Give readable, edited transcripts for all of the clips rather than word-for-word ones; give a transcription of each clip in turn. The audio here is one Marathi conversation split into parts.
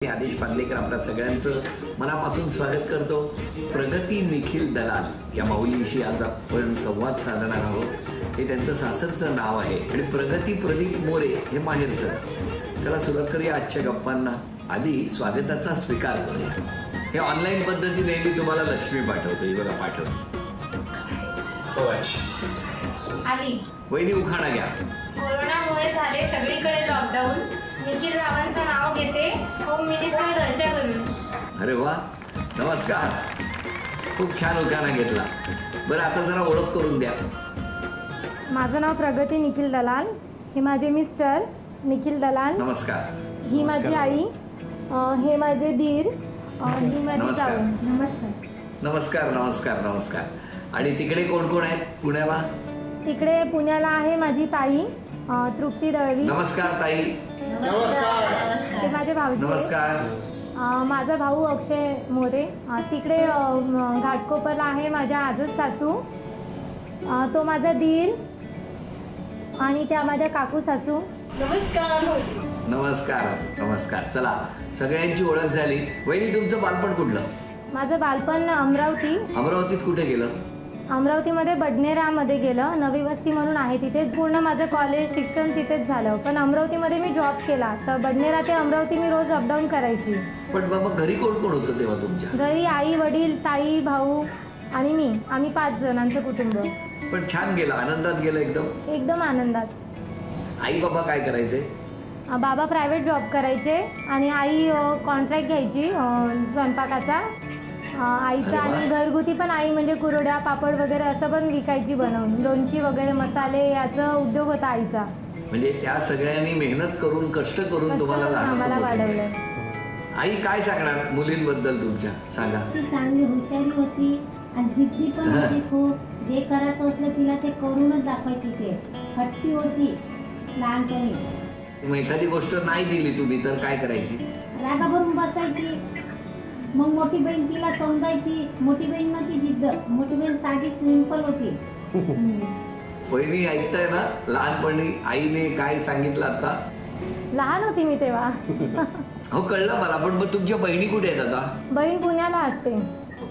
आदेश पांदेकर आपल्या सगळ्यांचं मनापासून स्वागत करतो। प्रगती निखिल दलाल या माऊलीशी आज आपण संवाद साधणार आहोत। हे त्यांचं सासरचं नाव आहे आणि प्रगती प्रदीप मोरे हे माहेरचं नाव। चला सुरुवात करूया आजच्या गप्पांना। आधी स्वागताचा स्वीकार करूया। हे ऑनलाईन पद्धतीने मी तुम्हाला लक्ष्मी पाठवतो, ही बघा पाठवतो। आली वहिनी उखाणा घ्या। कोरोनामुळे झाले सगळीकडे लॉकडाऊन, निखिल रावांचं नाव घेते होम मिनिस्टर घरच्या घरून। अरे वा, नमस्कार, खूप छान उखाणा घेतला। बरं आता जरा ओळख करून द्या। माझं नाव प्रगती निखिल दलाल, हे माझे मिस्टर निखिल दलाल। नमस्कार। ही माझी आई, हे माझे दीर, ही माझी जाऊ। नमस्कार नमस्कार नमस्कार नमस्कार। आणि तिकडे कोण कोण आहेत पुण्याला? तिकडे पुण्याला आहे माझी ताई तृप्ती दळवी। नमस्कार ताई। ते माझे भाऊजी। नमस्कार। माझा भाऊ अक्षय मोरे। तिकडे घाटकोपरला आहे माझ्या आजच सासू, तो माझा दीर आणि त्या माझ्या काकू सासू। नमस्कार नमस्कार नमस्कार। चला सगळ्यांची ओळख झाली। वहिनी तुमचं बालपण कुठलं? माझं बालपण अमरावती। अमरावतीत कुठे गेलं? अमरावतीमध्ये बडनेरामध्ये गेलं, नवी वस्ती म्हणून आहे तिथे। पूर्ण माझं कॉलेज शिक्षण तिथेच झालं, पण अमरावतीमध्ये मी जॉब केला, तर बडनेरा ते अमरावती मी रोज अपडाऊन करायची। पण बाबा घरी कोण कोण होतं तेव्हा तुमच्या? घरी आई वडील ताई भाऊ आणि मी, आम्ही 5 जणांचं कुटुंब। पण छान गेलं, आनंदात गेलं एकदम एकदम आनंदात। आई बाबा काय करायचे? बाबा प्रायव्हेट जॉब करायचे आणि आई कॉन्ट्रॅक्ट घ्यायची स्वयंपाकाचा आईचा। आणि घरगुती पण आई म्हणजे कुरड्या पापड वगैरे असं पण विकायची बनवून, लोणची वगैरे मसाले याचा उद्योग होता आईचा। म्हणजे त्या सगळ्यांनी मेहनत करून कष्ट करून तुम्हाला आम्हाला वाढवलं। आई काय सांगणार मुलींबद्दल तुमच्या? सांगा। ती चांगली हुशारी होती आणि जिद्दी पण होती खूप। जे करायचं असलं तिला ते करूनच दाखवायची, ते हट्टी होती लहानपणी। मग एखादी गोष्ट नाही दिली तुम्ही तर काय करायची? रागा भरून बसायची, मग मोठी बहीण तिला समजायची। मोठी बहीण नव्हती जिद्द, मोठी बहीण साधी सिंपल होती। वहिनी ऐकताय ना, लहानपणी आईने काय सांगितलं? आता लहान होती मी तेव्हा। हो कळलं मला, पण मग तुमच्या बहिणी कुठे आहेत आता? बहीण पुण्याला असते।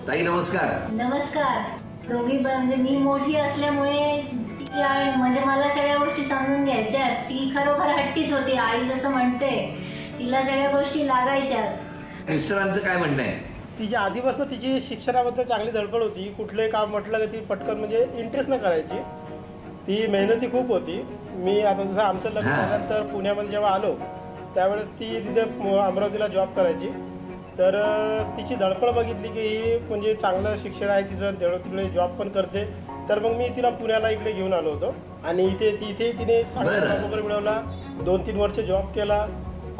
ताई नमस्कार। नमस्कार। दोघी म्हणजे मी मोठी असल्यामुळे ती म्हणजे मला सगळ्या गोष्टी समजून घ्यायच्या। ती खरोखर हट्टीच होती, आई जसं म्हणते तिला सगळ्या गोष्टी लागायच्याच। मिस्टरांचं काय म्हणणं आहे? तिच्या आधीपासून तिची शिक्षणाबद्दल चांगली धडपड होती। कुठलंही काम म्हटलं की ती पटकन म्हणजे इंटरेस्ट न करायची, ती मेहनती खूप होती। मी आता जसं आमचं लग्न झाल्यानंतर पुण्यामध्ये जेव्हा आलो त्यावेळेस ती तिथे अमरावतीला जॉब करायची, तर तिची धडपड बघितली की ही म्हणजे चांगलं शिक्षण आहे तिचं, तेवढं तिकडे जॉब पण करते, तर मग मी तिला पुण्याला इकडे घेऊन आलो होतो। आणि इथे तिने चांगला जॉब वगैरे मिळवला, 2-3 वर्ष जॉब केला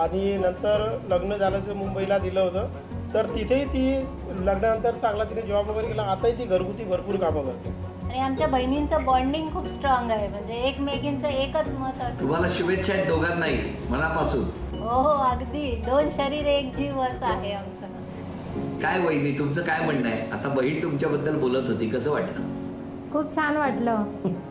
आणि नंतर लग्न झालं तर मुंबईला दिलं होतं, तर तिथेही ती लग्नानंतर चांगला तिने जॉब वगैरे केला। आताही ती घरगुती भरपूर कामं करते। आणि आमच्या बहिणींचं बॉन्डिंग खूप स्ट्रॉंग आहे, म्हणजे एकमेकींचं एकच मत असतं। तुम्हाला शुभेच्छा आहेत दोघांनाही मनापासून। हो हो अगदी, 2 शरीर 1 जीव असं आहे आमचं। काय वहिनी तुमचं काय म्हणणं आहे? आता बहीण तुमच्याबद्दल बोलत होती, कसं वाटलं? खूप छान वाटलं।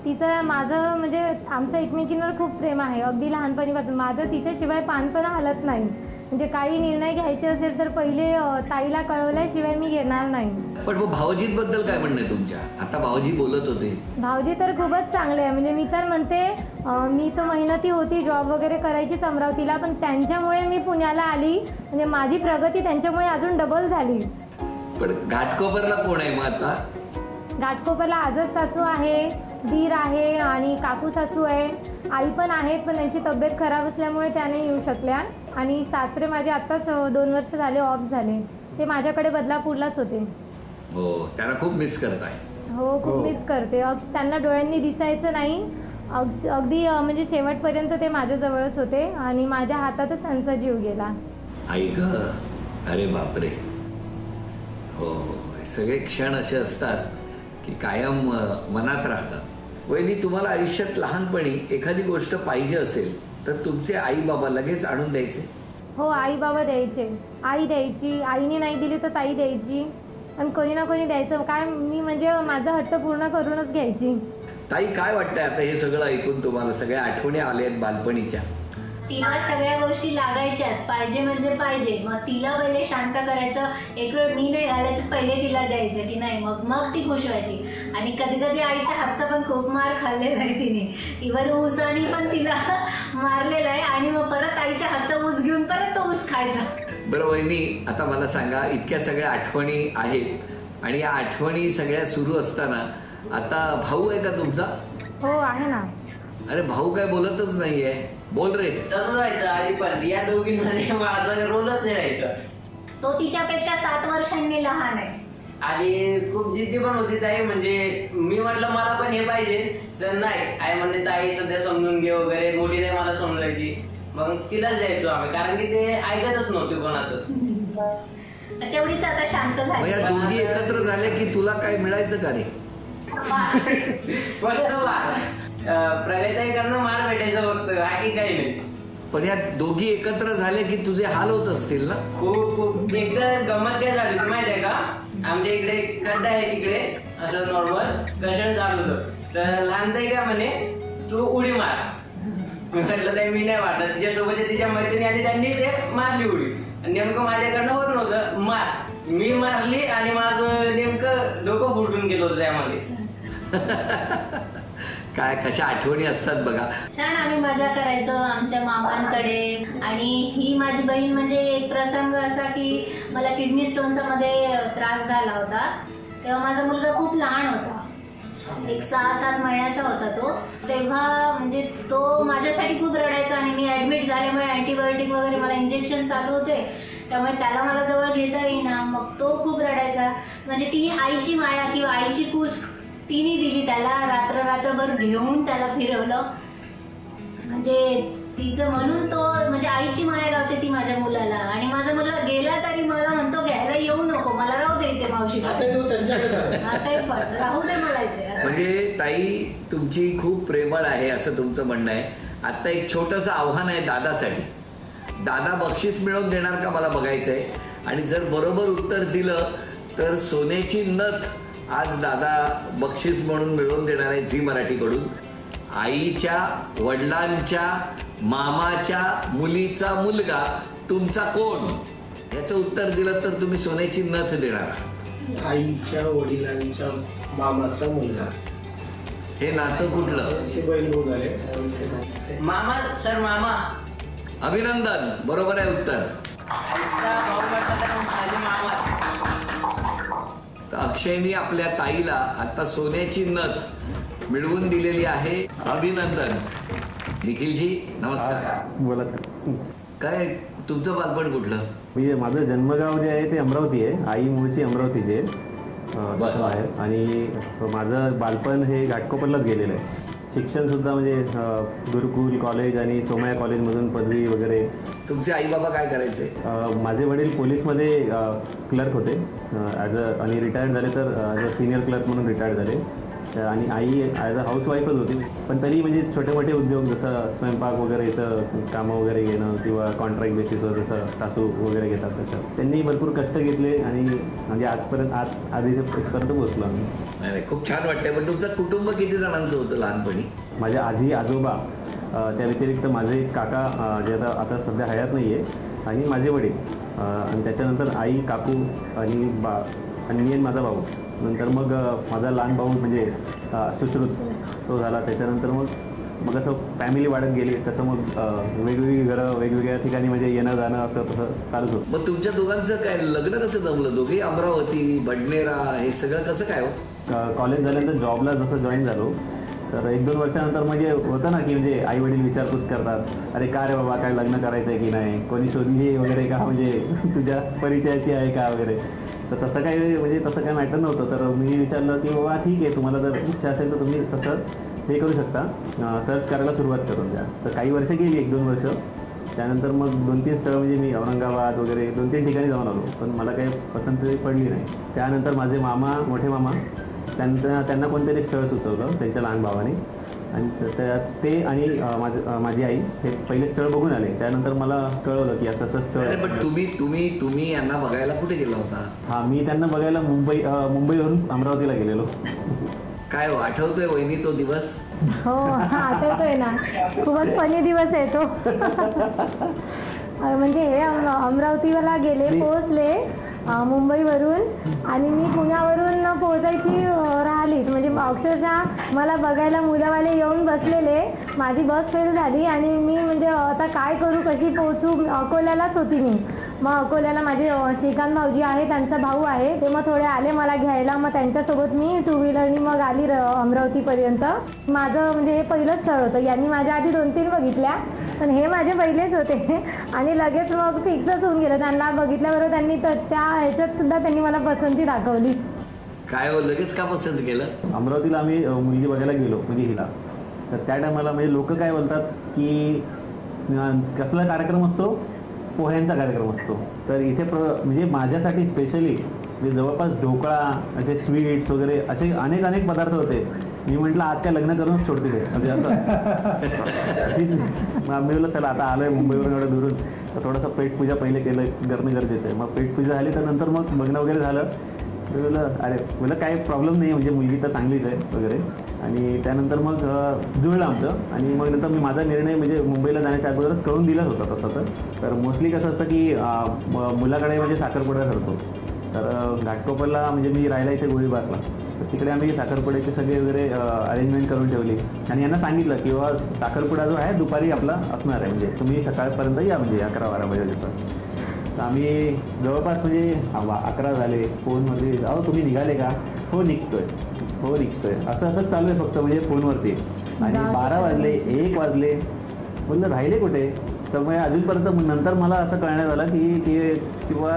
तिचं माझं म्हणजे आमचं एकमेकींवर खूप प्रेम आहे, अगदी लहानपणीपासून। माझं तिच्याशिवाय पान पण हलत नाही, म्हणजे काही निर्णय घ्यायचे असेल तर पहिले ताईला कळवल्याशिवाय मी घेणार नाही। पण मग भाऊजींबद्दल काय म्हणणं आहे तुमच्या? आता भाऊजी बोलत होते। भाऊजी तर खूपच चांगले आहे, म्हणजे मी तर म्हणते मी तर मेहनती होती, जॉब वगैरे करायचीच अमरावतीला, पण त्यांच्यामुळे मी पुण्याला आली, म्हणजे माझी प्रगती त्यांच्यामुळे अजून डबल झाली। पण घाटकोपरला कोण आहे मग आता? घाटकोपरला आजच सासू आहे, दीर आहे आणि काकू सासू आहे। आई पण आहेत, पण त्यांची तब्येत खराब असल्यामुळे त्या नाही येऊ शकल्या। आणि सासरे माझे आत्ताच 2 वर्ष झाले ऑफ झाले, ते माझ्याकडे बदलापूरलाच होते। हो, त्यांना खूप मिस करताय? हो खूप मिस करते। त्यांना डोळ्यांनी दिसायचं नाही, अगदी म्हणजे शेवटपर्यंत ते माझ्याजवळच होते आणि माझ्या हातातच त्यांचा जीव गेला। आई ग, अरे बापरे। हो, सगळे क्षण असे असतात की कायम मनात राहतात। वहिनी तुम्हाला आयुष्यात लहानपणी एखादी गोष्ट पाहिजे असेल तर तुमचे आई बाबा लगेच आणून द्यायचे? हो, आई बाबा द्यायचे। आई द्यायची, आईने नाही दिली तर ताई द्यायची, आणि कोणी ना कोणी द्यायचं। काय मी म्हणजे माझा हट्ट पूर्ण करूनच घ्यायची। ताई काय वाटतंय आता हे सगळं ऐकून तुम्हाला? सगळ्या आठवणी आल्या आहेत बालपणीच्या? तिला सगळ्या गोष्टी लागायच्याच, पाहिजे म्हणजे पाहिजे. मग तिला पहिले शांत करायचं, एक वेळ मी नाही घालायचं, पहिले तिला द्यायचं की नाही, मग ती खुश व्हायची. आणि कधी कधी आईच्या हातचा पण खूप मार खाल्लेला आहे तिने, इव्हन ऊसानी पण तिला मारलेला आहे. आणि मग परत आईच्या हातचा ऊस घेऊन परत तो ऊस खायचा. बरं वहिनी, आता मला सांगा, इतक्या सगळ्या आठवणी आहेत आणि या आठवणी सगळ्या सुरू असताना आता भाऊ आहे का तुमचा? हो आहे ना. अरे भाऊ काय बोलतच नाहीये, बोल रे. तसंच व्हायचं आधी पण, या दोघींमध्ये माझा रोलच नाही व्हायचा. तो तिच्यापेक्षा 7 वर्षांनी लहान आहे आणि खूप जिद्दी पण होती ताई. म्हणजे मी म्हटलं मला पण हे पाहिजे, तर नाही, आई म्हणते ताई सध्या समजून घे वगैरे, मोठी ताई मला समजायची, मग तिलाच द्यायचो आम्ही, कारण की ते ऐकतच नव्हते कोणाचंच. तेवढीच आता शांत मग झाली. या दोघी एकत्र झाल्या की तुला काय मिळायचं का रे? फक्त प्रगताई करणं, मार भेटायचं फक्त, बाकी काही नाही. पण या दोघी एकत्र झाल्या की तुझे हाल होत असतील ना? खूप खूप. एकदा गमत काय झाली माहिती आहे का, आमच्या इकडे खड्डा आहे तिकडे असं नॉर्मल कशन चालू होतं, तर लहान ताई काय म्हणे तू उडी मार. म्हटलं ताई मी नाही मारणार. तिच्यासोबत तिच्या मैत्रिणी आणि त्यांनी ते मारली उडी, नेमकं माझ्याकडनं होत नव्हतं, मार मी मारली आणि माझं नेमकं डोकं फुटून गेलं होतं त्यामध्ये. काय कशा आठवणी असतात बघा. छान आम्ही मजा करायचो आमच्या मामांकडे. आणि ही माझी बहीण, म्हणजे एक प्रसंग असा की मला किडनी स्टोनचा मध्ये त्रास झाला होता, तेव्हा माझा मुलगा खूप लहान होता, एक 6-7 महिन्याचा होता तो. तेव्हा म्हणजे तो माझ्यासाठी खूप रडायचा आणि मी ऍडमिट झाल्यामुळे अँटीबायोटिक वगैरे मला इंजेक्शन चालू होते, त्यामुळे त्याला मला जवळ घेता येईना. मग तो खूप रडायचा. म्हणजे तिने आईची माया किंवा आईची कूस तिने दिली त्याला, रात्रभर घेऊन त्याला फिरवलं. म्हणजे तिचं म्हणून तो, म्हणजे आईची माया लावते ती माझ्या मुलाला. आणि माझा मुलगा गेला तरी मला म्हणतो घ्यायला येऊ नको, मला राहू दे इथे मावशी, आता पण राहू दे मला इथे. म्हणजे ताई तुमची खूप प्रेमळ आहे असं तुमचं म्हणणं आहे. आता एक छोटंसं आव्हान आहे दादासाठी. दादा बक्षीस मिळवून देणार का मला बघायचंय. आणि जर बरोबर उत्तर दिलं तर सोन्याची नथ आज दादा बक्षीस म्हणून मिळवून देणार आहे झी मराठीकडून. आईच्या, वडिलांच्या, मामाच्या मुलीचा मुलगा तुमचा कोण, याचं उत्तर दिलं तर तुम्ही सोन्याची नथ देणार आहात. आईच्या वडिलांच्या मामाचा मुलगा. हे नातं कुठलं? बहीण भाऊ झाले. मामा सर, मामा. अभिनंदन, बरोबर आहे उत्तर. आईचा भाऊ म्हटलं तर माझे मामा. तर अक्षयनी आपल्या ताईला आता सोन्याची नथ मिळवून दिलेली आहे. अभिनंदन. निखिलजी नमस्कार. बोला सर. काय तुमचं बालपण कुठलं? म्हणजे माझं जन्मगाव जे आहे ते अमरावती आहे. आई मूळची अमरावतीची आहे तसं आहे. आणि माझं बालपण हे घाटकोपरलाच गेलेलं आहे. शिक्षण सुद्धा म्हणजे गुरुकुल कॉलेज आणि सोमया कॉलेजमधून पदवी वगैरे. तुमचे आई बाबा काय करायचे? माझे वडील पोलीसमध्ये क्लर्क होते आणि रिटायर्ड झाले, तर ॲज अ सिनियर क्लर्क म्हणून रिटायर्ड झाले. आणि आई ॲज अ हाऊसवाईफच होती. पण तरी म्हणजे छोटे मोठे उद्योग, जसं स्वयंपाक वगैरे याचं कामं वगैरे घेणं किंवा कॉन्ट्रॅक्ट बेसिसवर जसं सासू वगैरे घेतात तसं त्यांनी भरपूर कष्ट घेतले आणि म्हणजे आजपर्यंत इथपर्यंत पोहोचलो आम्ही. नाही, खूप छान वाटतंय. पण तुमचं कुटुंब किती जणांचं होतं लहानपणी? माझ्या आजी आजोबा, त्या व्यतिरिक्त माझे काका जे आता सध्या हयात नाही आहे, आणि माझे वडील, आणि त्याच्यानंतर आई, काकू आणि मी आणि माझा भाऊ. नंतर मग माझा लहान भाऊ म्हणजे सुश्रुत तो झाला. त्याच्यानंतर मग असं फॅमिली वाढत गेली, तसं मग वेगवेगळी घरं वेगवेगळ्या ठिकाणी म्हणजे येणं जाणं असं तसं चालूच होतं. मग तुमच्या दोघांचं काय लग्न कसं जमलं? दोघे अमरावती, बडनेरा, हे सगळं कसं काय हो? कॉलेज झाल्यानंतर जॉबला जसं जॉईन झालो तर 1-2 वर्षानंतर म्हणजे होतं ना की म्हणजे आई वडील विचारपूस करतात, अरे का रे बाबा, काय लग्न करायचं आहे की नाही, कोणी शोधली वगैरे का, म्हणजे तुझ्या परिचयाची आहे का वगैरे. तर तसं काही म्हणजे तसं काय मॅटर नव्हतं. तर मी विचारलं की बाबा ठीक आहे, तुम्हाला जर इच्छा असेल तर तुम्ही तसं हे करू शकता, सर्च करायला सुरुवात करून द्या. तर काही वर्ष गेली, 1-2 वर्ष. त्यानंतर मग 2-3 स्थळं म्हणजे मी औरंगाबाद वगैरे 2-3 ठिकाणी जाऊन आलो, पण मला काही पसंत पडली नाही. त्यानंतर माझे मामा, मोठे मामा, त्यांना कोणतरी स्थळ सुचवलं त्यांच्या लहान भावाने, आणि ते आणि माझी आई हे पहिले स्थळ बघून आले. त्यानंतर मला कळवलं की असं स्थळ. पण तुम्ही यांना बघायला कुठे गेला होता? हां, मी त्यांना बघायला मुंबईवरून अमरावतीला गेलेलो. काय हो, आठवतोय वहिनी तो दिवस? हो आठवतोय ना, खूपच फनी दिवस आहे तो. म्हणजे हे अमरावतीला गेले, पोहोचले मुंबईवरून आणि मी पुण्यावरून पोहोचायची राहिलीच. म्हणजे अक्षरशः मला बघायला मुलावाले येऊन बसलेले. माझी बस फेल झाली आणि मी म्हणजे आता काय करू, कशी पोहोचू. अकोल्यालाच होती मी. मग अकोल्याला माझे श्रीकांत भाऊजी आहे, त्यांचा भाऊ आहे, ते मग थोडे आले मला घ्यायला. मग त्यांच्यासोबत मी 2 व्हीलरनी मग आली अमरावतीपर्यंत. माझं म्हणजे हे पहिलंच स्थळ होतं. यांनी माझ्या आधी 2-3 बघितल्या, पण हे माझे पहिलेच होते. आणि लगेच मग फिक्सच होऊन गेलं. त्यांना बघितल्याबरोबर त्यांनी त्या ह्याच्यात सुद्धा त्यांनी मला पसंती दाखवली. काय हो, लगेच का पसंत केलं? अमरावतीला आम्ही मुलगी बघायला गेलो म्हणजे हिला. तर त्या टायमाला म्हणजे लोक काय बोलतात की कसला कार्यक्रम असतो, पोह्यांचा कार्यक्रम असतो. तर इथे म्हणजे माझ्यासाठी स्पेशली म्हणजे जवळपास ढोकळा, असे स्वीट्स वगैरे असे अनेक पदार्थ होते. मी म्हटलं आज काय लग्न करूनच सोडते ते, म्हणजे असं. मी बोललं चला आता आलोय मुंबईवरून एवढं दुरून, तर थोडंसं पेटपूजा पहिले करणं गरजेचं आहे. मग पेटपूजा झाली तर नंतर मग बघणं वगैरे झालं. मी बोललं अरे मला काही प्रॉब्लेम नाही, म्हणजे मुलगी तर चांगलीच आहे वगैरे. आणि त्यानंतर मग जुळलं आमचं. आणि मग नंतर मी माझा निर्णय म्हणजे मुंबईला जाण्याच्या अगोदरच कळून दिलाच होता तसं. तर मोस्टली कसं असतं की मुलाकडे म्हणजे साखरपुडा ठरतो. तर घाटकोपरला म्हणजे मी राहिला इथे गोळीबारला, तर तिकडे आम्ही साखरपुड्याचे सगळे वगैरे अरेंजमेंट करून ठेवली. आणि यांना सांगितलं की बाबा साखरपुडा जो आहे दुपारी आपला असणार आहे, म्हणजे तुम्ही सकाळपर्यंत या, म्हणजे 11-12 वाजेपर्यंत. तर आम्ही जवळपास म्हणजे 11 झाले. फोनमध्ये अहो तुम्ही निघाले का? हो निघतोय असं चालू आहे फक्त म्हणजे फोनवरती. आणि 12 वाजले, 1 वाजले, बोललं राहिले कुठे? तर मग अजूनपर्यंत नंतर मला असं कळण्यात आलं की किंवा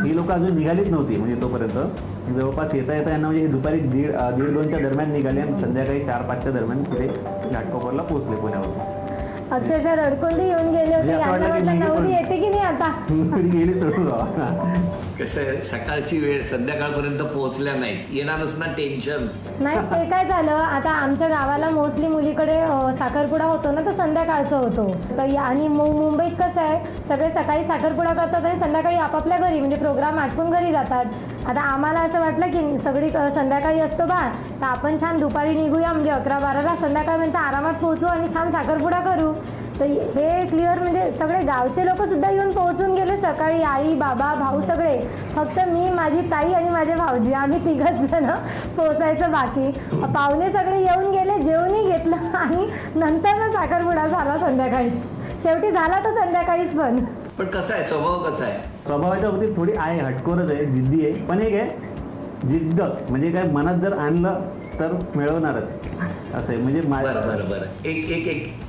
ही लोक अजून निघालीच नव्हती. म्हणजे तोपर्यंत जवळपास येता यांना म्हणजे दुपारी 1:30-2च्या दरम्यान निघाले आणि संध्याकाळी 4-5च्या दरम्यान तिथे घाटकोपरला पोहोचले पुण्यावर. अक्षरशः रडकोंडी येऊन गेले होते. यांना वाटलं नवरी येते की नाही आता, गेली सोडून. कसं आहे, सकाळची वेळ संध्याकाळपर्यंत पोहोचल्या नाहीत, येणारच ना टेन्शन. नाही ते काय झालं, आता आमच्या गावाला मोस्टली मुलीकडे साखरपुडा होतो ना, तर संध्याकाळचं होतो. तर आणि मुंबईत कसं आहे, सगळे सकाळी साखरपुडा करतात आणि संध्याकाळी आपापल्या घरी म्हणजे प्रोग्राम आटपून घरी जातात. आता आम्हाला असं वाटलं की सगळी संध्याकाळी असतो बा, तर आपण छान दुपारी निघूया, म्हणजे 11-12ला संध्याकाळपर्यंत आरामात पोहोचू आणि छान साखरपुडा करू. तर हे क्लिअर म्हणजे सगळे गावचे लोक सुद्धा येऊन पोहोचून गेले सकाळी. आई, बाबा, भाऊ सगळे. फक्त मी, माझी ताई आणि माझे भाऊजी, आम्ही 3घच जण पोहोचायचं बाकी. पाहुणे सगळे येऊन गेले, जेवणही घेतलं आणि नंतर मग साखरपुडा झाला संध्याकाळी. शेवटी झाला तर संध्याकाळीच. पण कसं आहे, स्वभाव कसा आहे? स्वभावाच्या बाबतीत थोडी आहे, हटकोरच आहे, जिद्दी आहे. पण एक आहे जिद्द, म्हणजे काय मनात जर आणलं तर मिळवणारच असं आहे. म्हणजे बरं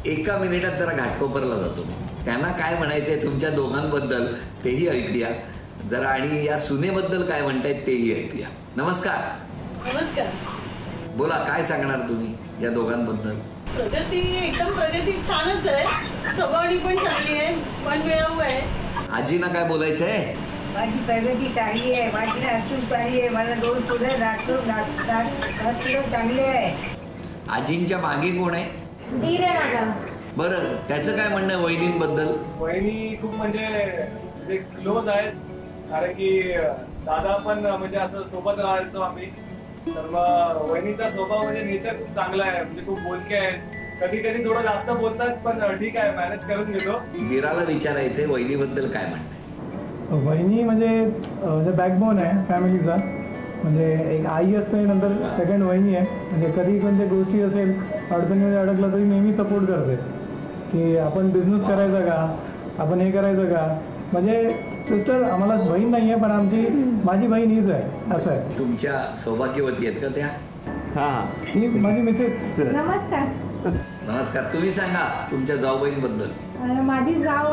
एका मिनिटात जरा घाटकोपरला जातो. त्यांना काय म्हणायचंय तुमच्या दोघांबद्दल तेही ऐकूया जरा, आणि या सुनेबद्दल काय म्हणतायत तेही ऐकूया. नमस्कार. बोला, काय सांगणार तुम्ही या दोघांबद्दल? प्रगती छानच आहे, स्वभावनी पण चांगली आहे, पण मिळावू आहे. आजीना काय बोलायचंय? माझी प्रगती चांगली आहे, माझी नातू चांगली आहे, मला 2 पुढे नातू चांगले आहे. आजींच्या मागे कोण आहे? धीर आहे माझा. बरं, त्याचं काय म्हणणं वहिनींबद्दल? वहिनी खूप म्हणजे क्लोज आहेत, कारण की दादा पण म्हणजे असं सोबत राहायचो आम्ही. तर मग वहिनीचा स्वभाव म्हणजे नेचर खूप चांगला आहे, म्हणजे खूप बोलके आहेत. कधी कधी थोडं जास्त बोलतात, पण ठीक आहे, मॅनेज करून घेतो. धीराला विचारायचंय वहिनीबद्दल काय म्हणणं? वहिनी म्हणजे बॅकबोन आहे फॅमिलीचा. म्हणजे एक आई असते, नंतर सेकंड वहिनी आहे. म्हणजे कधी कोणत्या गोष्टी असेल, अडचणीमध्ये अडकला तरी नेहमी सपोर्ट करते की आपण बिझनेस करायचा का, आपण हे करायचं का. म्हणजे सिस्टर, आम्हाला बहीण नाही आहे, पण माझी बहीण हीच आहे, असं आहे. तुमच्या सौभाग्यवती आहेत का त्या? ही माझी मिसेस. नमस्कार. तुम्ही सांगा तुमच्या जाऊबाईंबद्दल. माझी जाव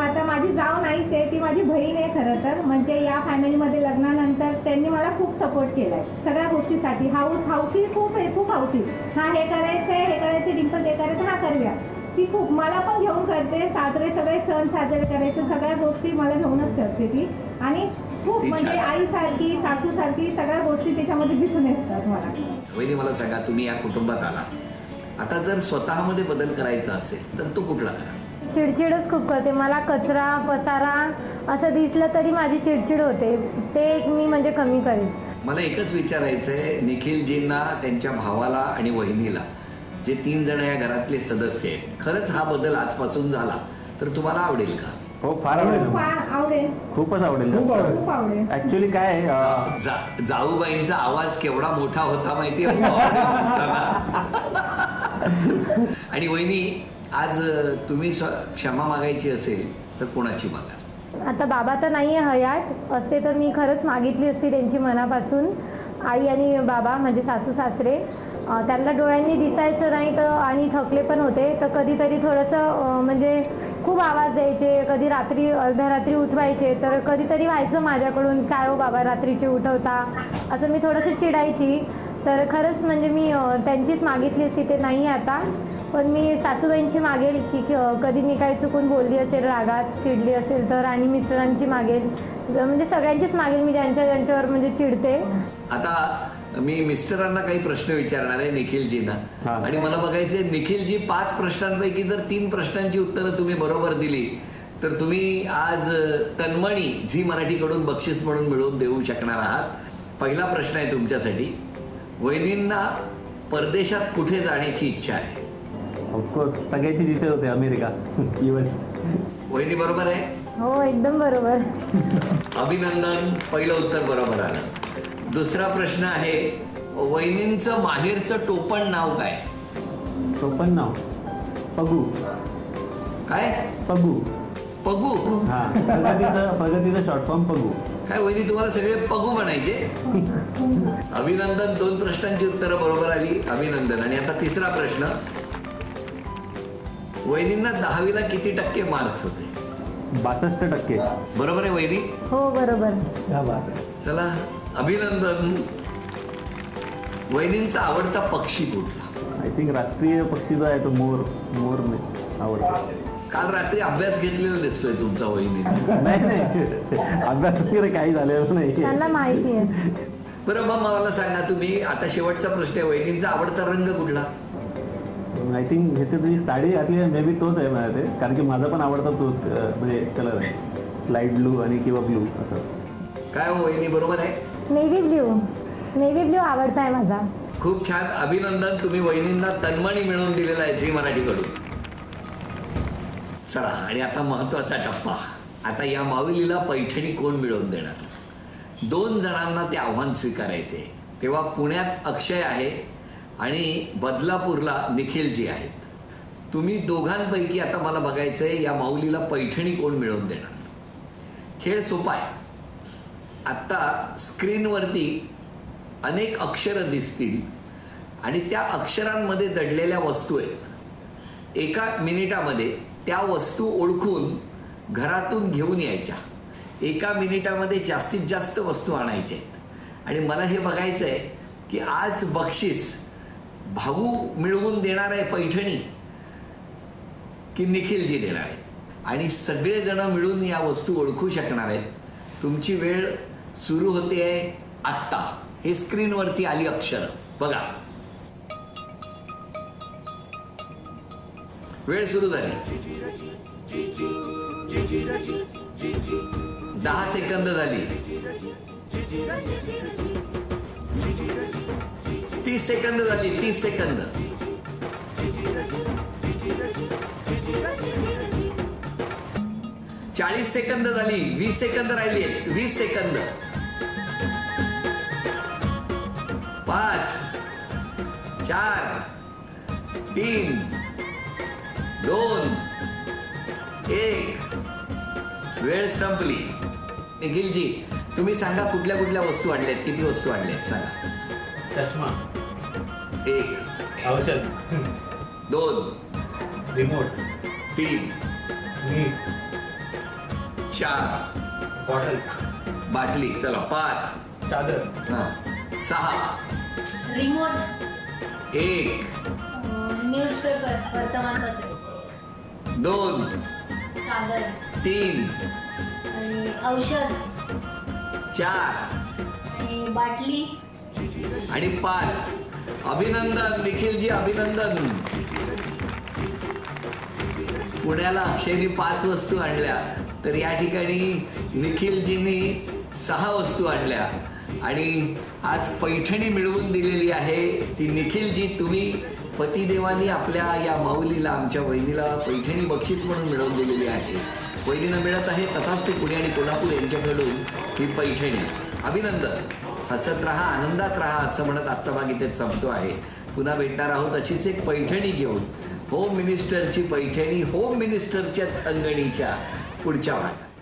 नाहीच आहे, ती माझी बहीण आहे खरं तर. म्हणजे या फॅमिलीमध्ये लग्नानंतर त्यांनी मला खूप सपोर्ट केलाय सगळ्या गोष्टीसाठी. हाऊसी खूप आहे, खूप हाऊसी. हा हे करायचंय डिंपल हे करायचं, हा करूया. ती खूप मला पण घेऊन करते. साजरे सगळे सण साजरे करायचे, सगळ्या गोष्टी मला घेऊनच करते ती. आणि खूप म्हणजे आईसारखी, सासूसारखी सगळ्या गोष्टी त्याच्यामध्ये दिसून येतात मला. वहिनी, मला सांगा, तुम्ही या कुटुंबात आला, आता जर स्वतःमध्ये बदल करायचा असेल तर तो कुठला करा? चिडचिडच खूप करते. मला कचरा, पसारा असं दिसलं तरी माझी चिडचिड होते. ते एक मी म्हणजे कमी करेन. मला एकच विचारायचं आहे, निखिलजींना, त्यांच्या भावाला आणि वहिनीला, जे 3 जण या घरातले सदस्य आहेत, खरंच हा बदल आजपासून झाला तर तुम्हाला आवडेल का? हो, फार आवडेल. आवडेल, खूपच आवडेल. खूप आवडेल. ऍक्च्युली काय आहे, जाऊबाईंचा आवाज केवढा मोठा होता माहितीये? आणि वहिनी, आज तुम्ही क्षमा मागायची असेल तर कोणाची मागा? आता बाबा तर नाहीये हयात, असते तर मी खरंच मागितली असती त्यांची मनापासून. आई आणि बाबा म्हणजे सासू सासरे, त्यांना डोळ्यांनी दिसायचं नाही तर आणि थकले पण होते, तर कधीतरी थोडंसं म्हणजे खूप आवाज द्यायचे, कधी रात्री अर्ध्या रात्री उठवायचे, तर कधीतरी व्हायचं माझ्याकडून, काय हो बाबा रात्रीचे उठवता, असं मी थोडंसं चिडायची. तर खरंच म्हणजे मी त्यांचीच मागितली असती, ते नाही आता. पण मी सासूबाईंची मागेल की कधी मी काही चुकून बोलली असेल, रागात चिडली असेल तर, आणि मिस्टरांची मागेल, म्हणजे सगळ्यांचीच मागेल मी, ज्यांच्यावर म्हणजे चिडते. आता मी मिस्टरांना काही प्रश्न विचारणार आहे निखिलजींना, आणि मला बघायचे निखिलजी 5 प्रश्नांपैकी जर 3 प्रश्नांची उत्तरं तुम्ही बरोबर दिली तर तुम्ही आज तन्मणी झी मराठीकडून बक्षीस म्हणून मिळवून देऊ शकणार आहात. पहिला प्रश्न आहे तुमच्यासाठी, वहिनींना परदेशात कुठे जाण्याची इच्छा आहे? ऑफकोर्स सगळ्याची जिथे होते, अमेरिका, US. वहिनी बरोबर आहे? हो, एकदम बरोबर. अभिनंदन, पहिलं उत्तर बरोबर आलं. दुसरा प्रश्न आहे, वहिनींचं माहेरचं टोपण नाव काय? टोपण नाव पगू. काय? पगू. पगू? हा, प्रगतीचं शॉर्ट फॉर्म पगू. काय वहिनी, तुम्हाला सगळे पगू म्हणायचे? अभिनंदन, 2 प्रश्नांची उत्तरं बरोबर आली, अभिनंदन. आणि आता तिसरा प्रश्न, वहिनींना 10वीला किती टक्के मार्क्स होते? 62%. बरोबर आहे वहिनी? हो, बरोबर. चला, अभिनंदन. वहिनींचा आवडता पक्षी कुठला? आय थिंक राष्ट्रीय पक्षी जो आहे तो मोर आवडतो. काल रात्री अभ्यास घेतलेला दिसतोय तुमचा वहिनी. नाही, अभ्यास वगैरे काही झालेलं नाही, त्यांना माहिती आहे. बरं, मग मला सांगा तुम्ही, आता शेवटचा प्रश्न आहे, वहिनींचा आवडता रंग कुठला? आय थिंक ह्याची तुझी साडी घातली मे बी तोच आहे मला ते, कारण की माझा पण आवडता तोच म्हणजे कलर आहे, लाईट ब्लू आणि किंवा ब्लू असं. काय हो वहिनी, बरोबर आहे? नेव्ही ब्ल्यू आवडता आहे माझा. खूप छान, अभिनंदन. तुम्ही वहिनींना तन्मणी मिळवून दिलेला आहे झी मराठीकडून. चला, आणि आता महत्वाचा टप्पा, आता या माऊलीला पैठणी कोण मिळवून देणार? 2 जणांना ते आव्हान स्वीकारायचे. तेव्हा पुण्यात अक्षय आहे आणि बदलापूरला निखिलजी आहेत. तुम्ही दोघांपैकी आता मला बघायचंय या माऊलीला पैठणी कोण मिळवून देणार. खेळ सोपा आहे. आता स्क्रीनवरती अनेक अक्षरं दिसतील आणि त्या अक्षरांमध्ये दडलेल्या वस्तू आहेत. 1 मिनिटामध्ये त्या वस्तू ओळखून घरातून घेऊन यायच्या. 1 मिनिटामध्ये जास्तीत जास्त वस्तू आणायच्या आहेत. आणि मला हे बघायचं आहे की आज बक्षीस भाऊ मिळवून देणार आहे पैठणी की निखिलजी देणार आहे, आणि सगळेजण मिळून या वस्तू ओळखू शकणार आहेत. तुमची वेळ सुरू होते आहे आत्ता. हे स्क्रीनवरती आली अक्षर बघा. वेळ सुरू झाली. 10 सेकंद झाली. 30 सेकंद झाली. 30 सेकंद. 40 सेकंद झाली. 20 सेकंद राहिली. 20 सेकंद. 5 4 3 2 1. वेळ संपली. निखिलजी, तुम्ही सांगा कुठल्या कुठल्या वस्तू आणल्यात, किती वस्तू आणल्यात सांगा. चष्मा 1, औषध 2, रिमोट 3, मीठ 4, बॉटल बाटली. चला 5, चादर 6, रिमोट 1, न्यूजपेपर वर्तमानपत्र 2, चादर 3, आणि औषध 4 आणि बाटली आणि 5. अभिनंदन निखिलजी, अभिनंदन. पुण्याला अक्षयनी 5 वस्तू आणल्या तर या ठिकाणी निखिलजींनी 6 वस्तू आणल्या आणि आज पैठणी मिळवून दिलेली आहे ती निखिलजी. तुम्ही पतिदेवानी आपल्या या माऊलीला, आमच्या वहिनीला पैठणी बक्षीस म्हणून मिळवून दिलेली आहे. वहिनीला मिळत आहे तथाच ते पुणे आणि कोल्हापूर यांच्याकडून ही पैठणी. अभिनंदन. हसत राहा, आनंदात राहा असं म्हणत आजचा भाग इथेच संपतो आहे. पुन्हा भेटणार आहोत अशीच एक पैठणी घेऊन. होम मिनिस्टरची पैठणी होम मिनिस्टरच्याच अंगणीच्या पुढच्या भागात.